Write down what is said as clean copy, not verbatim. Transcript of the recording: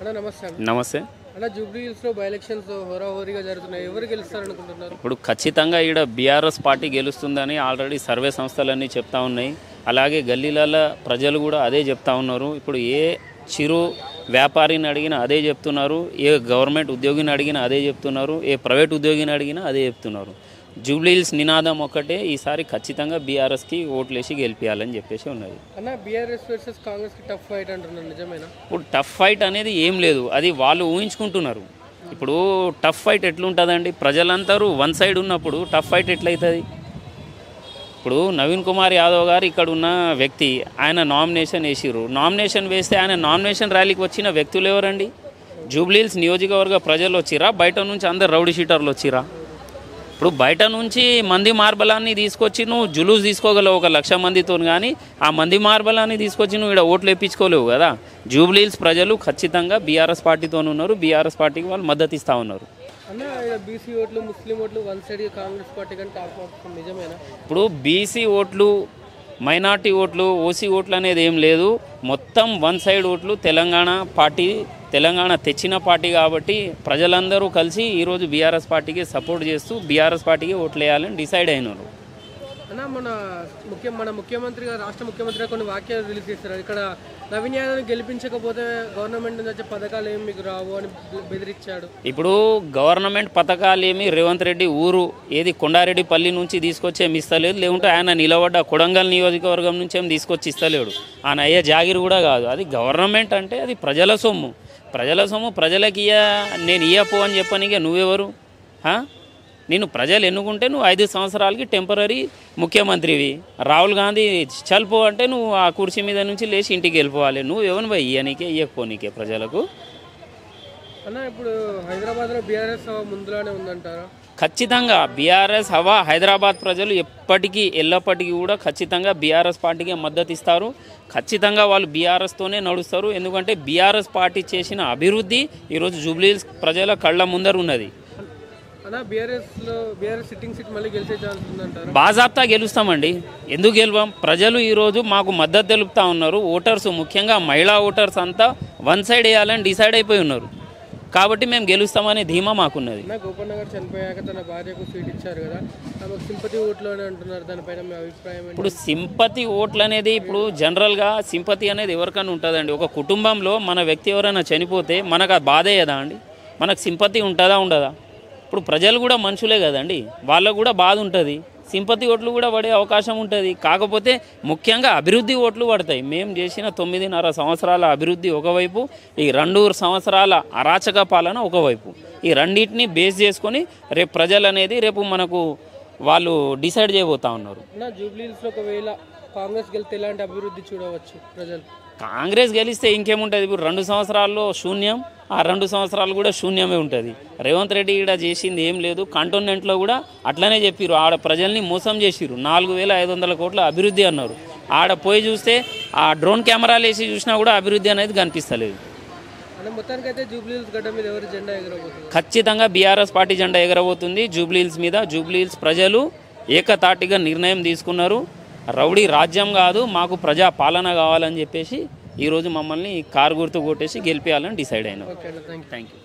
అన్న నమస్తే నమస్తే అన్న జూబ్లీ హిల్స్ లో బై ఎలక్షన్స్ హోరాహోరీగా జరుగుతున్నాయి. ఎవరు గెలుస్తారనుకుంటున్నారు? ఇప్పుడు ఖచ్చితంగా ఈడ బీఆర్ఎస్ పార్టీ గెలుస్తుందని ఆల్రెడీ సర్వే సంస్థలన్నీ చెప్తా ఉన్నాయి. అలాగే గల్లీలలో ప్రజలు కూడా అదే చెప్తా ఉన్నారు. ఇప్పుడు ఏ చిరు వ్యాపారిని అడిగినా అదే చెప్తున్నారు, ఏ గవర్నమెంట్ ఉద్యోగిని అడిగినా అదే చెప్తున్నారు, ఏ ప్రైవేట్ ఉద్యోగిని అడిగినా అదే చెప్తున్నారు. జూబ్లీ హిల్స్ నినాదం ఒక్కటే, ఈసారి ఖచ్చితంగా బీఆర్ఎస్కి ఓట్లేసి గెలిపించాలని చెప్పేసి ఉన్నది. అన్న బీఆర్ఎస్ వర్సెస్ కాంగ్రెస్ కి టఫ్ ఫైట్ అంటున్నారు, నిజమేనా? ఇప్పుడు టఫ్ ఫైట్ అనేది ఏం లేదు, అది వాళ్ళు ఊహించుకుంటున్నారు. ఇప్పుడు టఫ్ ఫైట్ ఎట్లుంటుందండి? ప్రజలందరూ వన్ సైడ్ ఉన్నప్పుడు టఫ్ ఫైట్ ఎట్లయితుంది? ఇప్పుడు నవీన్ కుమార్ యాదవ్ గారు ఇక్కడ ఉన్న వ్యక్తి, ఆయన నామినేషన్ వేసిర్రు. నామినేషన్ వేస్తే ఆయన నామినేషన్ ర్యాలీకి వచ్చిన వ్యక్తులు ఎవరండి? జూబ్లీ హిల్స్ నియోజకవర్గ ప్రజలు వచ్చిరా, బయట నుంచి అందరు రౌడీ షీటర్లు వచ్చిరా? ఇప్పుడు బయట నుంచి మంది మార్బలాన్ని తీసుకొచ్చి నువ్వు జులూస్ తీసుకోగలవు 1,00,000 మందితో, కానీ ఆ మంది మార్బలాన్ని తీసుకొచ్చి నువ్వు ఇక్కడ ఓట్లు వేయించుకోలేవు కదా. జూబ్లీ హిల్స్ ప్రజలు ఖచ్చితంగా బీఆర్ఎస్ పార్టీతో ఉన్నారు, బీఆర్ఎస్ పార్టీకి వాళ్ళు మద్దతు ఇస్తూ ఉన్నారు. అన్న బీసీ ఓట్లు, ముస్లిం ఓట్లు వన్ సైడ్ కాంగ్రెస్ పార్టీ కంటే టాప్ అవుతుంది, నిజమేనా? ఇప్పుడు బీసీ ఓట్లు, మైనార్టీ ఓట్లు, ఓసీ ఓట్లు అనేది ఏం లేదు, మొత్తం వన్ సైడ్ ఓట్లు. తెలంగాణ తెచ్చిన పార్టీ కాబట్టి ప్రజలందరూ కలిసి ఈరోజు బీఆర్ఎస్ పార్టీకి సపోర్ట్ చేస్తూ బీఆర్ఎస్ పార్టీకి ఓట్లు వేయాలని డిసైడ్ అయినారు. అన్న మన ముఖ్యమంత్రి గారు, రాష్ట్ర ముఖ్యమంత్రి కొన్ని వాక్యాలు రిలీజ్ చేస్తారు. ఇక్కడ నవీన్ యాదవ్ని గెలిపించకపోతే గవర్నమెంట్ నుంచి వచ్చే పథకాలు ఏమి మీకు రావు అని బెదిరించాడు. ఇప్పుడు గవర్నమెంట్ పథకాలు ఏమి రేవంత్ రెడ్డి ఊరు ఏది కొండారెడ్డిపల్లి నుంచి తీసుకొచ్చి ఏమి ఇస్తలేదు, లేకుంటే ఆయన నిలబడ్డ కొడంగల్ నియోజకవర్గం నుంచి ఏమి తీసుకొచ్చి ఇస్తలేడు. ఆయన అయ్యే జాగిరి కూడా కాదు. అది గవర్నమెంట్ అంటే అది ప్రజల సొమ్ము. ప్రజలకి నేను ఇయ్యపో అని చెప్పనిక నువ్వెవరు? నేను ప్రజలు ఎన్నుకుంటే నువ్వు 5 సంవత్సరాలకి టెంపరీ ముఖ్యమంత్రివి. రాహుల్ గాంధీ చల్పో అంటే నువ్వు ఆ కుర్చీ మీద నుంచి లేచి ఇంటికి వెళ్ళిపోవాలి. నువ్వు ఎవరిని పోయి ఇయ్యనికే ఇయ్యకపోనీకే ప్రజలకు. అన్న ఇప్పుడు హైదరాబాద్లో బీఆర్ఎస్ హవా ముందులానే ఉందంటారా? ఖచ్చితంగా బీఆర్ఎస్ హవా. హైదరాబాద్ ప్రజలు ఎప్పటికీ ఎల్లప్పటికీ కూడా ఖచ్చితంగా బీఆర్ఎస్ పార్టీకి మద్దతు ఇస్తారు. ఖచ్చితంగా వాళ్ళు బీఆర్ఎస్తోనే నడుస్తారు. ఎందుకంటే బీఆర్ఎస్ పార్టీ చేసిన అభివృద్ధి ఈరోజు జూబ్లీ హిల్స్ ప్రజల కళ్ళ ముందర ఉన్నది. బీఆర్ఎస్ సిట్టింగ్ సీట్ మళ్ళీ గెలిచే ఛాన్స్ ఉందంటారా? బాజాప్తా గెలుస్తామండి. ఎందుకు గెలవం? ప్రజలు ఈరోజు మాకు మద్దతు తెలుపుతా ఉన్నారు. ఓటర్స్, ముఖ్యంగా మహిళా ఓటర్స్ అంతా వన్ సైడ్ వేయాలని డిసైడ్ అయిపోయి ఉన్నారు. కాబట్టి మేము గెలుస్తామనే ధీమా మాకున్నది. గోపన్న గారు చనిపోయాక తన భార్యకు సీట్ ఇచ్చారు కదా, తమకు సింపతి ఓట్లు అని అంటున్నారు. దానిపైన మీ అభిప్రాయం? ఇప్పుడు సింపతి ఓట్లు అనేది, ఇప్పుడు జనరల్గా సింపతి అనేది ఎవరికైనా ఉంటుందండి. ఒక కుటుంబంలో మన వ్యక్తి ఎవరైనా చనిపోతే మనకు ఆ బాధే కదా అండి. మనకు సింపతి ఉంటుందా ఉండదా? ఇప్పుడు ప్రజలు కూడా మనుషులే కదండి, వాళ్ళకు కూడా బాధ ఉంటుంది. సింపతి ఓట్లు కూడా పడే అవకాశం ఉంటుంది. కాకపోతే ముఖ్యంగా అభివృద్ధి ఓట్లు పడతాయి. మేము చేసిన 9.5 సంవత్సరాల అభివృద్ధి ఒకవైపు, ఈ 2 సంవత్సరాల అరాచక పాలన ఒకవైపు. ఈ రెండింటిని బేస్ చేసుకొని రేపు ప్రజలు అనేది రేపు మనకు వాళ్ళు డిసైడ్ చేయబోతా ఉన్నారు. జూబ్లీ హిల్స్లో ఒకవేళ కాంగ్రెస్ గెలిస్తే ఎలాంటి అభివృద్ధి చూడవచ్చు ప్రజలు? కాంగ్రెస్ గెలిస్తే ఇంకేముంటుంది? ఇప్పుడు 2 సంవత్సరాల్లో శూన్యం, ఆ 2 సంవత్సరాలు కూడా శూన్యమే ఉంటుంది. రేవంత్ రెడ్డి ఇక్కడ చేసింది ఏం లేదు. కంటోన్మెంట్లో కూడా అట్లనే చెప్పారు. ఆడ ప్రజల్ని మోసం చేసిరు. 4,500 కోట్ల అభివృద్ధి అన్నారు. ఆడ పోయి చూస్తే ఆ డ్రోన్ కెమెరాలు వేసి చూసినా కూడా అభివృద్ధి అనేది కనిపిస్తలేదు. మొత్తానికైతే జూబ్లీ హిల్స్ గడ్డ మీద ఎవరు జెండా ఎగరబోతుంది? ఖచ్చితంగా బీఆర్ఎస్ పార్టీ జెండా ఎగరబోతుంది జూబ్లీ హిల్స్ మీద. జూబ్లీ హిల్స్ ప్రజలు ఏకతాటిగా నిర్ణయం తీసుకున్నారు. రౌడీ రాజ్యం కాదు, మాకు ప్రజా పాలన కావాలని చెప్పేసి ఈరోజు మమ్మల్ని కారు గుర్తు కొట్టేసి గెలిపించాలని డిసైడ్ అయినాం. Thank you.